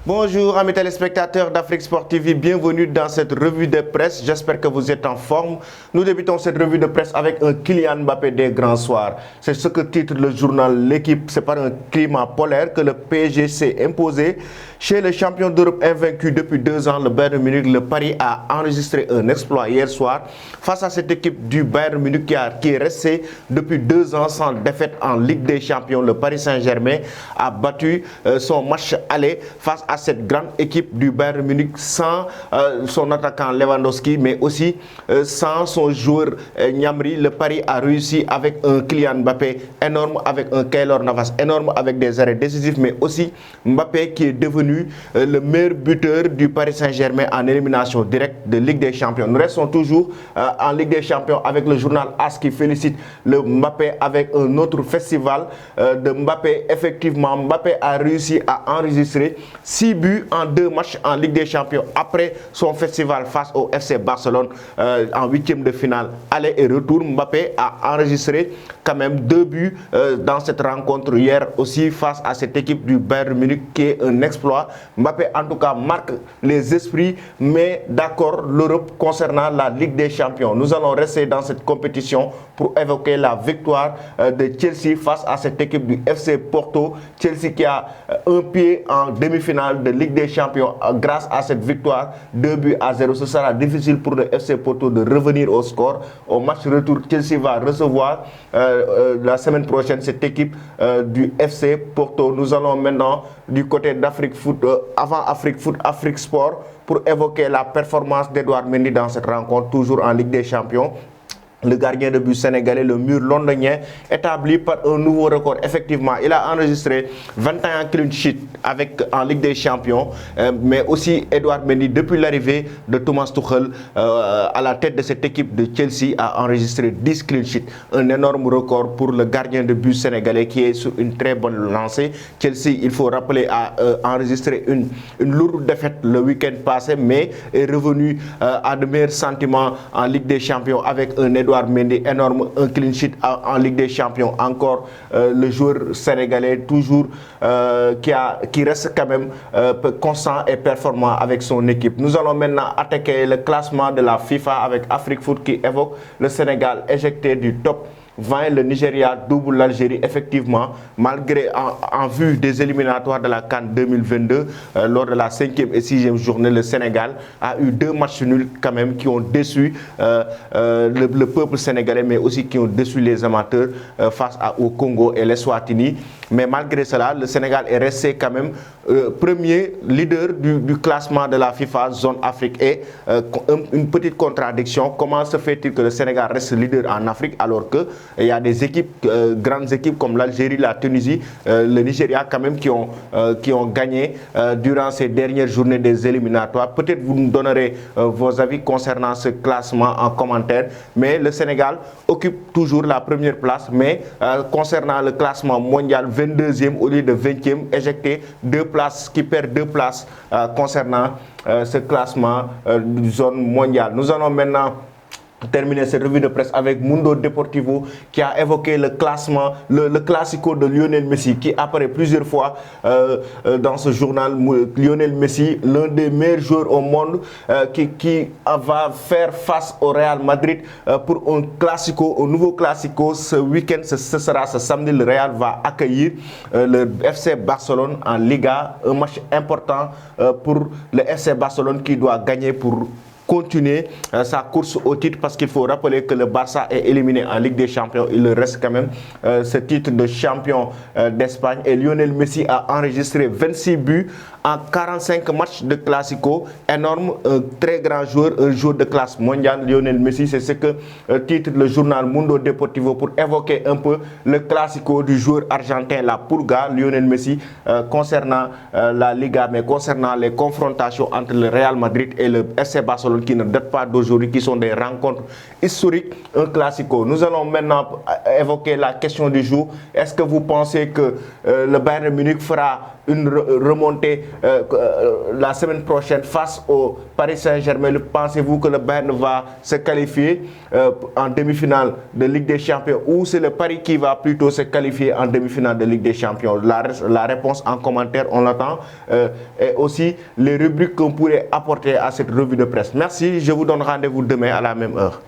Bonjour amis téléspectateurs d'Afrique Sport TV, bienvenue dans cette revue de presse. J'espère que vous êtes en forme. Nous débutons cette revue de presse avec un Kylian Mbappé des grands soirs. C'est ce que titre le journal L'équipe. C'est par un climat polaire que le PSG s'est imposé. Chez le champion d'Europe invaincu depuis 2 ans, le Bayern Munich, le Paris a enregistré un exploit hier soir face à cette équipe du Bayern Munich qui est restée depuis 2 ans sans défaite en Ligue des Champions. Le Paris Saint-Germain a battu son match aller face à cette grande équipe du Bayern Munich sans son attaquant Lewandowski, mais aussi sans son joueur Gnabry. Le Paris a réussi avec un Kylian Mbappé énorme, avec un Keylor Navas énorme, avec des arrêts décisifs, mais aussi Mbappé qui est devenu le meilleur buteur du Paris Saint-Germain en élimination directe de Ligue des Champions. Nous restons toujours en Ligue des Champions avec le journal AS qui félicite le Mbappé avec un autre festival de Mbappé. Effectivement, Mbappé a réussi à enregistrer 6 buts en 2 matchs en Ligue des Champions après son festival face au FC Barcelone en 8e de finale aller et retour. Mbappé a enregistré quand même 2 buts dans cette rencontre hier aussi face à cette équipe du Bayern Munich qui est un exploit. Mbappé en tout cas marque les esprits, mais d'accord, l'Europe concernant la Ligue des Champions. Nous allons rester dans cette compétition pour évoquer la victoire de Chelsea face à cette équipe du FC Porto. Chelsea qui a un pied en demi-finale de Ligue des Champions grâce à cette victoire 2-0. Ce sera difficile pour le FC Porto de revenir au score. Au match retour, Chelsea va recevoir la semaine prochaine cette équipe du FC Porto. Nous allons maintenant du côté d'Afrique Foot, avant Afrique Foot, Afrique Sport, pour évoquer la performance d'Edouard Mendy dans cette rencontre, toujours en Ligue des Champions. Le gardien de but sénégalais, le mur londonien, établi par un nouveau record. Effectivement, il a enregistré 21 clean sheets en Ligue des Champions, mais aussi Edouard Mendy, depuis l'arrivée de Thomas Tuchel à la tête de cette équipe de Chelsea, a enregistré 10 clean sheets. Un énorme record pour le gardien de but sénégalais qui est sur une très bonne lancée. Chelsea, il faut rappeler, a enregistré une lourde défaite le week-end passé, mais est revenu à de meilleurs sentiments en Ligue des Champions avec un Edouard Mendy énorme, un clean sheet en Ligue des Champions. Encore le joueur sénégalais toujours qui reste quand même constant et performant avec son équipe. Nous allons maintenant attaquer le classement de la FIFA avec Afrique Foot qui évoque le Sénégal éjecté du top 20, le Nigeria double l'Algérie. Effectivement, malgré en vue des éliminatoires de la CAN 2022, lors de la 5e et 6e journée, le Sénégal a eu 2 matchs nuls quand même qui ont déçu le peuple sénégalais, mais aussi qui ont déçu les amateurs face au Congo et l'Eswatini. Mais malgré cela, le Sénégal est resté quand même premier leader du classement de la FIFA Zone Afrique. Et une petite contradiction, comment se fait-il que le Sénégal reste leader en Afrique alors que il y a des équipes, grandes équipes comme l'Algérie, la Tunisie, le Nigeria quand même qui ont gagné durant ces dernières journées des éliminatoires. Peut-être vous nous donnerez vos avis concernant ce classement en commentaire. Mais le Sénégal occupe toujours la première place. Mais concernant le classement mondial, 22e au lieu de 20e, éjecté 2 places, qui perd 2 places concernant ce classement de zone mondiale. Nous allons maintenant terminer cette revue de presse avec Mundo Deportivo qui a évoqué le classement, le classico de Lionel Messi qui apparaît plusieurs fois dans ce journal. Lionel Messi, l'un des meilleurs joueurs au monde, qui va faire face au Real Madrid pour un classico, un nouveau classico ce week-end. Ce sera ce samedi. Le Real va accueillir le FC Barcelone en Liga, un match important pour le FC Barcelone qui doit gagner pour continuer sa course au titre, parce qu'il faut rappeler que le Barça est éliminé en Ligue des Champions. Il reste quand même ce titre de champion d'Espagne. Et Lionel Messi a enregistré 26 buts en 45 matchs de Classico. Énorme, un très grand joueur, un joueur de classe mondiale. Lionel Messi, c'est ce que titre le journal Mundo Deportivo pour évoquer un peu le Classico du joueur argentin, la Pulga. Lionel Messi concernant la Liga, mais concernant les confrontations entre le Real Madrid et le FC Barcelone. solo qui ne datent pas d'aujourd'hui, qui sont des rencontres historiques, un classico. Nous allons maintenant évoquer la question du jour. Est-ce que vous pensez que le Bayern Munich fera une remontée la semaine prochaine face au Paris Saint-Germain? Pensez-vous que le Bayern va se qualifier en demi-finale de Ligue des Champions, ou c'est le Paris qui va plutôt se qualifier en demi-finale de Ligue des Champions? La réponse en commentaire, on l'attend, et aussi les rubriques qu'on pourrait apporter à cette revue de presse. Merci, je vous donne rendez-vous demain à la même heure.